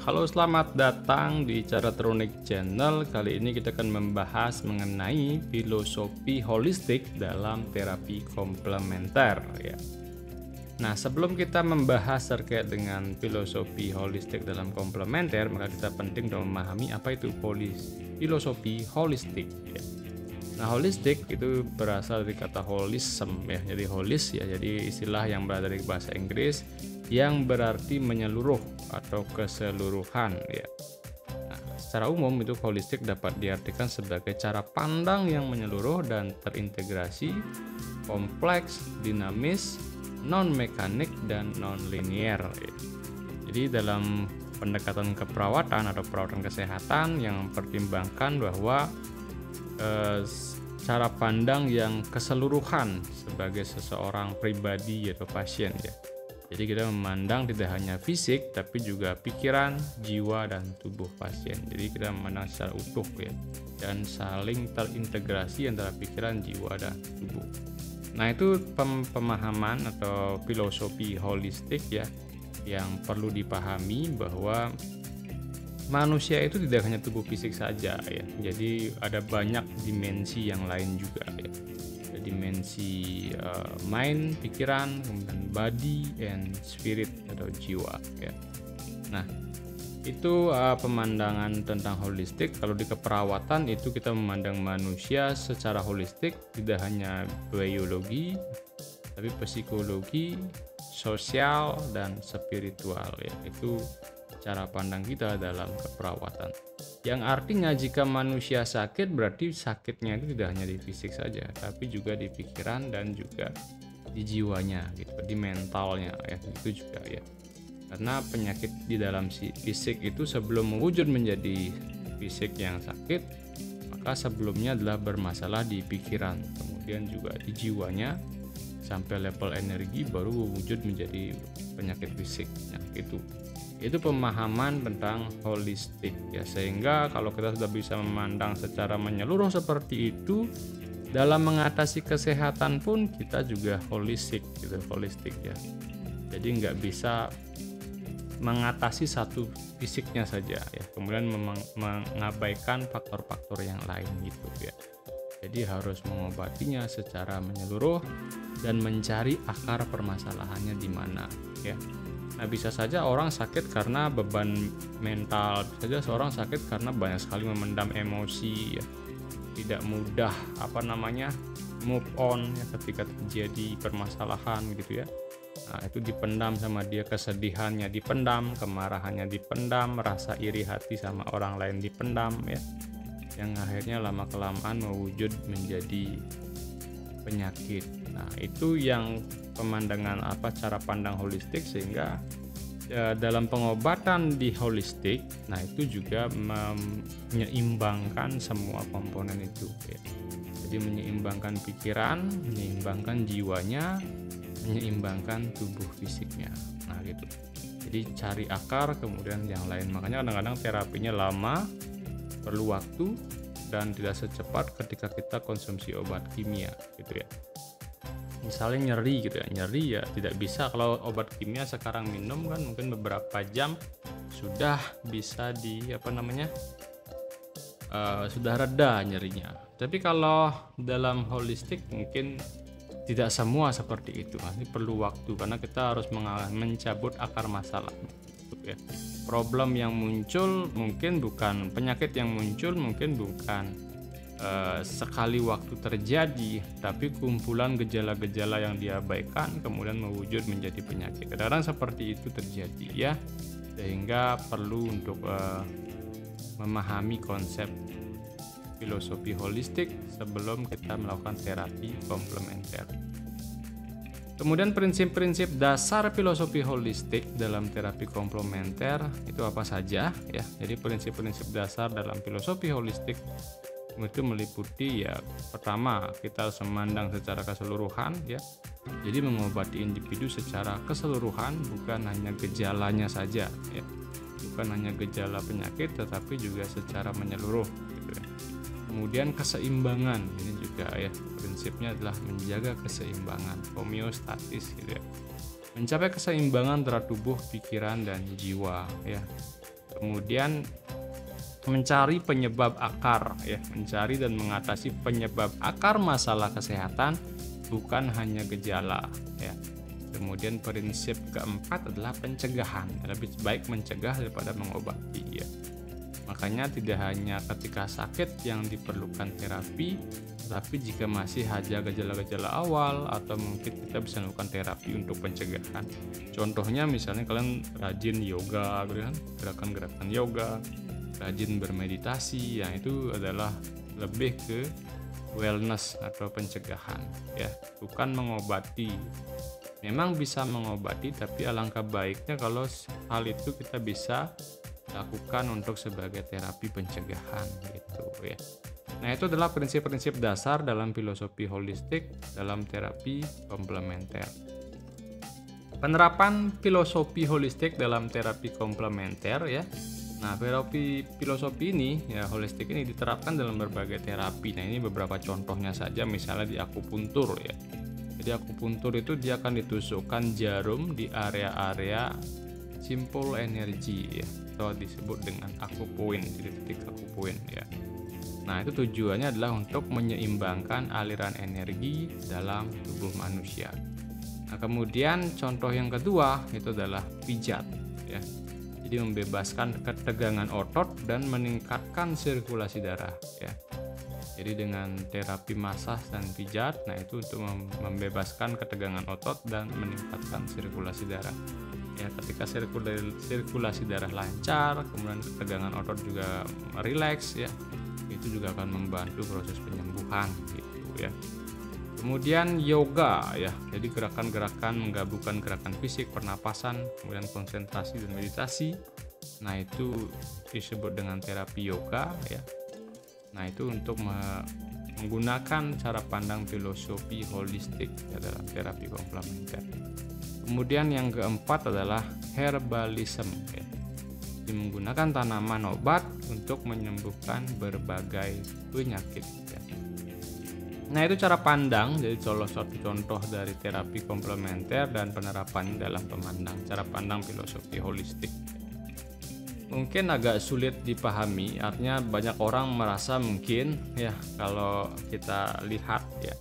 Halo, selamat datang di Caratronik Channel. Kali ini kita akan membahas mengenai filosofi holistik dalam terapi komplementer ya. Nah, sebelum kita membahas terkait dengan filosofi holistik dalam komplementer, maka kita penting untuk memahami apa itu filosofi holistik ya. Nah, holistik itu berasal dari kata holism ya. Jadi holis ya, jadi istilah yang berasal dari bahasa Inggris yang berarti menyeluruh atau keseluruhan ya. Nah, secara umum itu holistik dapat diartikan sebagai cara pandang yang menyeluruh dan terintegrasi, kompleks, dinamis, non-mekanik dan non-linier ya. Jadi dalam pendekatan keperawatan atau perawatan kesehatan yang mempertimbangkan bahwa cara pandang yang keseluruhan sebagai seseorang pribadi atau pasien ya. Jadi kita memandang tidak hanya fisik tapi juga pikiran, jiwa dan tubuh pasien. Jadi kita memandang secara utuh ya, dan saling terintegrasi antara pikiran, jiwa dan tubuh. Nah, itu pemahaman atau filosofi holistik ya, yang perlu dipahami bahwa manusia itu tidak hanya tubuh fisik saja ya. Jadi ada banyak dimensi yang lain juga ya. Ada dimensi mind, pikiran, kemudian body and spirit atau jiwa ya. Nah, itu pemandangan tentang holistik. Kalau di keperawatan itu kita memandang manusia secara holistik, tidak hanya biologi tapi psikologi, sosial dan spiritual ya. Itu cara pandang kita dalam keperawatan. Yang artinya jika manusia sakit, berarti sakitnya itu tidak hanya di fisik saja, tapi juga di pikiran dan juga di jiwanya gitu, di mentalnya ya, itu juga ya. Karena penyakit di dalam fisik itu sebelum mewujud menjadi fisik yang sakit, maka sebelumnya adalah bermasalah di pikiran, kemudian juga di jiwanya sampai level energi baru wujud menjadi penyakit fisik. Nah, itu pemahaman tentang holistik ya, sehingga kalau kita sudah bisa memandang secara menyeluruh seperti itu, dalam mengatasi kesehatan pun kita juga holistik ya. Jadi nggak bisa mengatasi satu fisiknya saja ya, kemudian mengabaikan faktor-faktor yang lain gitu ya. Jadi harus mengobatinya secara menyeluruh dan mencari akar permasalahannya di mana ya. Nah, bisa saja orang sakit karena beban mental, bisa saja seorang sakit karena banyak sekali memendam emosi ya. Tidak mudah move on ya ketika terjadi permasalahan gitu ya. Nah, itu dipendam sama dia, kesedihannya dipendam, kemarahannya dipendam, rasa iri hati sama orang lain dipendam ya. Yang akhirnya lama kelamaan mewujud menjadi penyakit. Nah, itu yang pemandangan cara pandang holistik, sehingga dalam pengobatan di holistik, nah itu juga menyeimbangkan semua komponen itu ya. Jadi menyeimbangkan pikiran, menyeimbangkan jiwanya, menyeimbangkan tubuh fisiknya. Nah, gitu. Jadi cari akar kemudian yang lain. Makanya kadang-kadang terapinya lama, perlu waktu dan tidak secepat ketika kita konsumsi obat kimia gitu ya. Misalnya nyeri gitu ya, nyeri ya tidak bisa kalau obat kimia sekarang minum kan mungkin beberapa jam sudah bisa sudah reda nyerinya. Tapi kalau dalam holistik mungkin tidak semua seperti itu, nanti perlu waktu karena kita harus mencabut akar masalah gitu ya. Problem yang muncul mungkin bukan penyakit yang muncul mungkin bukan sekali waktu terjadi, tapi kumpulan gejala-gejala yang diabaikan kemudian mewujud menjadi penyakit. Kadang-kadang seperti itu terjadi ya, sehingga perlu untuk memahami konsep filosofi holistik sebelum kita melakukan terapi komplementer. Kemudian prinsip-prinsip dasar filosofi holistik dalam terapi komplementer itu apa saja ya. Jadi prinsip-prinsip dasar dalam filosofi holistik itu meliputi ya, pertama kita harus memandang secara keseluruhan ya. Jadi mengobati individu secara keseluruhan, bukan hanya gejalanya saja ya. Bukan hanya gejala penyakit tetapi juga secara menyeluruh gitu ya. Kemudian keseimbangan, ini juga ya prinsipnya adalah menjaga keseimbangan, homeostatis gitu ya. Mencapai keseimbangan antara tubuh, pikiran dan jiwa ya. Kemudian mencari penyebab akar ya, mencari dan mengatasi penyebab akar masalah kesehatan, bukan hanya gejala ya. Kemudian prinsip keempat adalah pencegahan. Lebih baik mencegah daripada mengobati ya. Makanya tidak hanya ketika sakit yang diperlukan terapi, tapi jika masih ada gejala-gejala awal atau mungkin kita bisa melakukan terapi untuk pencegahan. Contohnya misalnya kalian rajin yoga, gitu kan, gerakan-gerakan yoga, rajin bermeditasi, yang itu adalah lebih ke wellness atau pencegahan ya, bukan mengobati. Memang bisa mengobati, tapi alangkah baiknya kalau hal itu kita bisa lakukan untuk sebagai terapi pencegahan gitu ya. Nah, itu adalah prinsip-prinsip dasar dalam filosofi holistik dalam terapi komplementer. Penerapan filosofi holistik dalam terapi komplementer ya. Nah, filosofi ini ya, holistik ini diterapkan dalam berbagai terapi. Nah, ini beberapa contohnya saja, misalnya di akupuntur ya. Jadi akupuntur itu dia akan ditusukkan jarum di area-area simpul energi ya, atau disebut dengan akupoint, titik akupoint ya. Nah, itu tujuannya adalah untuk menyeimbangkan aliran energi dalam tubuh manusia. Nah, kemudian contoh yang kedua itu adalah pijat ya. Jadi membebaskan ketegangan otot dan meningkatkan sirkulasi darah ya. Jadi dengan terapi masas dan pijat, nah itu untuk membebaskan ketegangan otot dan meningkatkan sirkulasi darah. Ya, ketika sirkulasi darah lancar, kemudian ketegangan otot juga rileks ya, itu juga akan membantu proses penyembuhan gitu ya. Kemudian yoga ya, jadi gerakan-gerakan menggabungkan gerakan fisik, pernapasan, kemudian konsentrasi dan meditasi. Nah, itu disebut dengan terapi yoga ya. Nah, itu untuk menggunakan cara pandang filosofi holistik ya, dalam terapi komplementer. Kemudian yang keempat adalah herbalism ya. Jadi menggunakan tanaman obat untuk menyembuhkan berbagai penyakit ya. Nah, itu cara pandang, jadi salah satu contoh dari terapi komplementer dan penerapannya dalam cara pandang filosofi holistik. Mungkin agak sulit dipahami, artinya banyak orang merasa mungkin ya kalau kita lihat ya.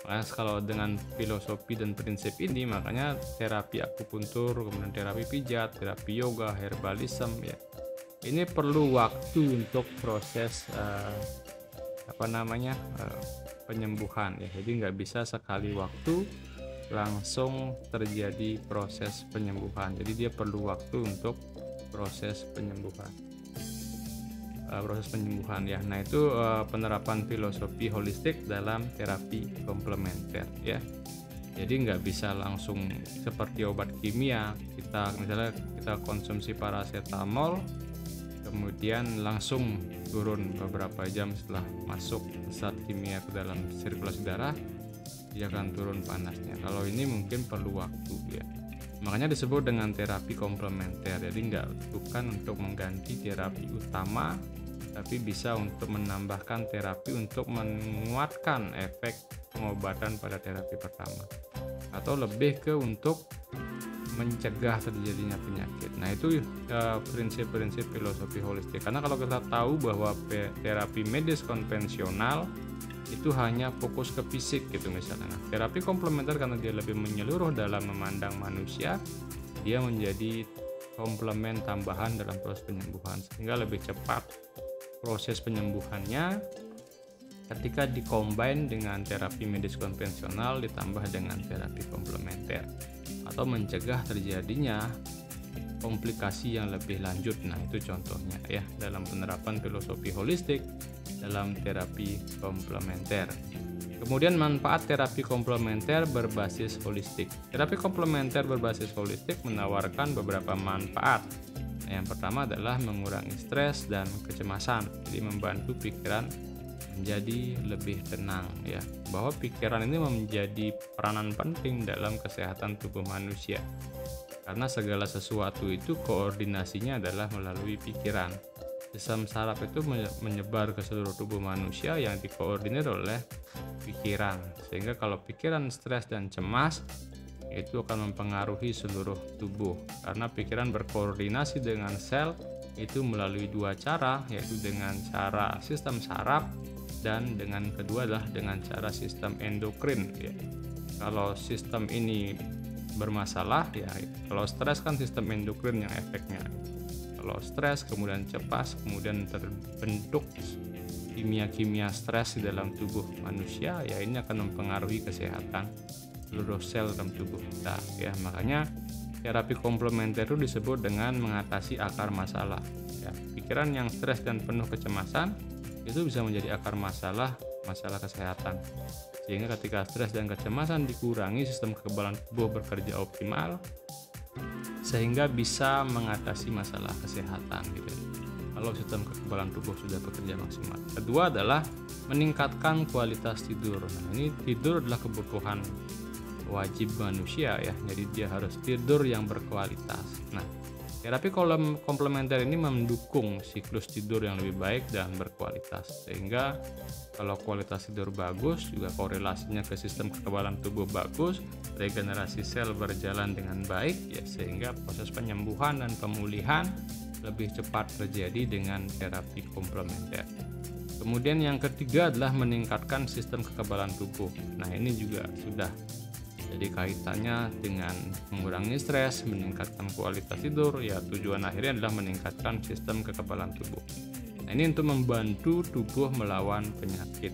Makanya kalau dengan filosofi dan prinsip ini, makanya terapi akupuntur, kemudian terapi pijat, terapi yoga, herbalism ya. Ini perlu waktu untuk proses penyembuhan ya. Jadi nggak bisa sekali waktu langsung terjadi proses penyembuhan. Jadi dia perlu waktu untuk proses penyembuhan ya. Nah, itu penerapan filosofi holistik dalam terapi komplementer ya. Jadi nggak bisa langsung seperti obat kimia, misalnya kita konsumsi paracetamol, kemudian langsung turun beberapa jam setelah masuk zat kimia ke dalam sirkulasi darah, dia akan turun panasnya. Kalau ini mungkin perlu waktu ya. Makanya disebut dengan terapi komplementer. Jadi bukan untuk mengganti terapi utama, tapi bisa untuk menambahkan terapi untuk menguatkan efek pengobatan pada terapi pertama, atau lebih ke untuk mencegah terjadinya penyakit. Nah, itu prinsip-prinsip filosofi holistik. Karena kalau kita tahu bahwa terapi medis konvensional itu hanya fokus ke fisik gitu misalnya. Nah, terapi komplementer karena dia lebih menyeluruh dalam memandang manusia, dia menjadi komplement tambahan dalam proses penyembuhan, sehingga lebih cepat proses penyembuhannya ketika dikombin dengan terapi medis konvensional ditambah dengan terapi komplementer, atau mencegah terjadinya komplikasi yang lebih lanjut. Nah, itu contohnya ya dalam penerapan filosofi holistik dalam terapi komplementer. Kemudian manfaat terapi komplementer berbasis holistik. Terapi komplementer berbasis holistik menawarkan beberapa manfaat. Yang pertama adalah mengurangi stres dan kecemasan. Jadi membantu pikiran menjadi lebih tenang ya. Bahwa pikiran ini menjadi peranan penting dalam kesehatan tubuh manusia. Karena segala sesuatu itu koordinasinya adalah melalui pikiran. Sistem saraf itu menyebar ke seluruh tubuh manusia yang dikoordinir oleh pikiran. Sehingga kalau pikiran stres dan cemas, itu akan mempengaruhi seluruh tubuh. Karena pikiran berkoordinasi dengan sel itu melalui dua cara, yaitu dengan cara sistem saraf dan dengan kedua adalah dengan cara sistem endokrin ya. Kalau sistem ini bermasalah ya, kalau stres kan sistem endokrin yang efeknya. Kalau stres kemudian cepat, kemudian terbentuk kimia-kimia stres di dalam tubuh manusia, ya ini akan mempengaruhi kesehatan seluruh sel dalam tubuh kita ya. Makanya terapi komplementer itu disebut dengan mengatasi akar masalah ya. Pikiran yang stres dan penuh kecemasan itu bisa menjadi akar masalah kesehatan, sehingga ketika stres dan kecemasan dikurangi, sistem kekebalan tubuh bekerja optimal sehingga bisa mengatasi masalah kesehatan gitu. Kalau sistem kekebalan tubuh sudah bekerja maksimal. Kedua adalah meningkatkan kualitas tidur. Nah, ini tidur adalah kebutuhan wajib manusia ya, jadi dia harus tidur yang berkualitas. Nah, terapi komplementer ini mendukung siklus tidur yang lebih baik dan berkualitas, sehingga kalau kualitas tidur bagus juga korelasinya ke sistem kekebalan tubuh bagus, regenerasi sel berjalan dengan baik ya, sehingga proses penyembuhan dan pemulihan lebih cepat terjadi dengan terapi komplementer. Kemudian yang ketiga adalah meningkatkan sistem kekebalan tubuh. Nah, ini juga sudah jadi kaitannya dengan mengurangi stres, meningkatkan kualitas tidur, ya tujuan akhirnya adalah meningkatkan sistem kekebalan tubuh. Nah, ini untuk membantu tubuh melawan penyakit.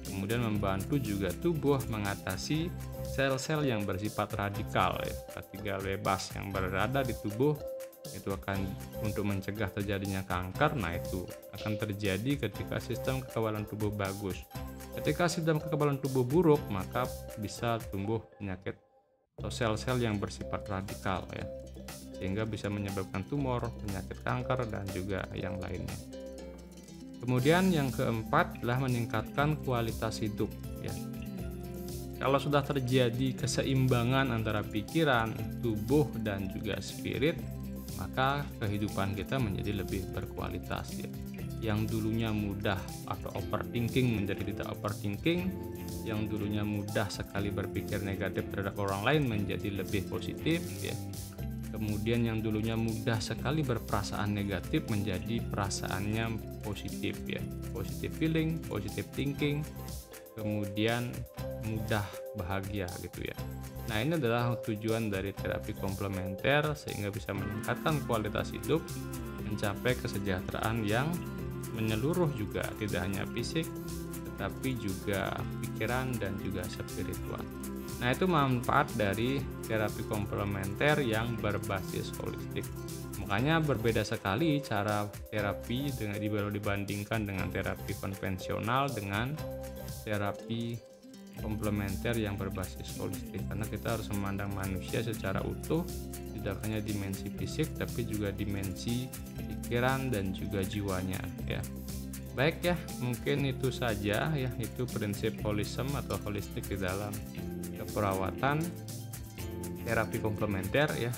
Kemudian membantu juga tubuh mengatasi sel-sel yang bersifat radikal ya, radikal bebas yang berada di tubuh, itu akan untuk mencegah terjadinya kanker. Nah, itu akan terjadi ketika sistem kekebalan tubuh bagus. Ketika sistem kekebalan tubuh buruk, maka bisa tumbuh penyakit atau sel-sel yang bersifat radikal ya, sehingga bisa menyebabkan tumor, penyakit kanker dan juga yang lainnya. Kemudian yang keempat adalah meningkatkan kualitas hidup ya. Kalau sudah terjadi keseimbangan antara pikiran, tubuh dan juga spirit, maka kehidupan kita menjadi lebih berkualitas ya. Yang dulunya mudah atau overthinking menjadi tidak overthinking, yang dulunya mudah sekali berpikir negatif terhadap orang lain menjadi lebih positif ya. Kemudian yang dulunya mudah sekali berperasaan negatif menjadi perasaannya positif ya, positive feeling, positive thinking, kemudian mudah bahagia gitu ya. Nah, ini adalah tujuan dari terapi komplementer, sehingga bisa meningkatkan kualitas hidup, mencapai kesejahteraan yang menyeluruh juga, tidak hanya fisik tetapi juga pikiran dan juga spiritual. Nah, itu manfaat dari terapi komplementer yang berbasis holistik. Makanya berbeda sekali cara terapi dibandingkan dengan terapi konvensional dengan terapi komplementer yang berbasis holistik, karena kita harus memandang manusia secara utuh, tidak hanya dimensi fisik tapi juga dimensi pikiran dan juga jiwanya ya. Baik ya, mungkin itu saja ya, itu prinsip holism atau holistik di dalam keperawatan terapi komplementer ya.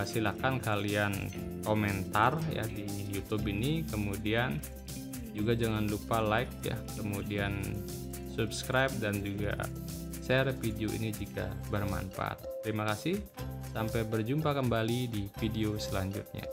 Silakan kalian komentar ya di YouTube ini, kemudian juga jangan lupa like ya, kemudian subscribe dan juga share video ini jika bermanfaat. Terima kasih, sampai berjumpa kembali di video selanjutnya.